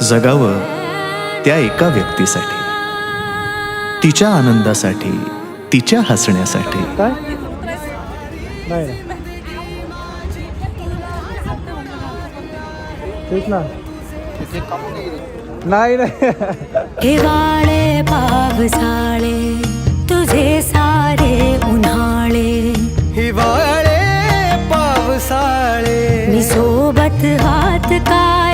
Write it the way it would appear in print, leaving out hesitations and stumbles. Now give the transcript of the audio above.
जगावं त्या एका व्यक्तीसाठी, तिच्या आनंदासाठी, तिच्या हसण्यासाठी. काय नाही तेच ना नाही नाही हिवाळे पावसाळे तुझे सारे उन्हाळे, हिवाळे पावसाळे मी सोबत हात काय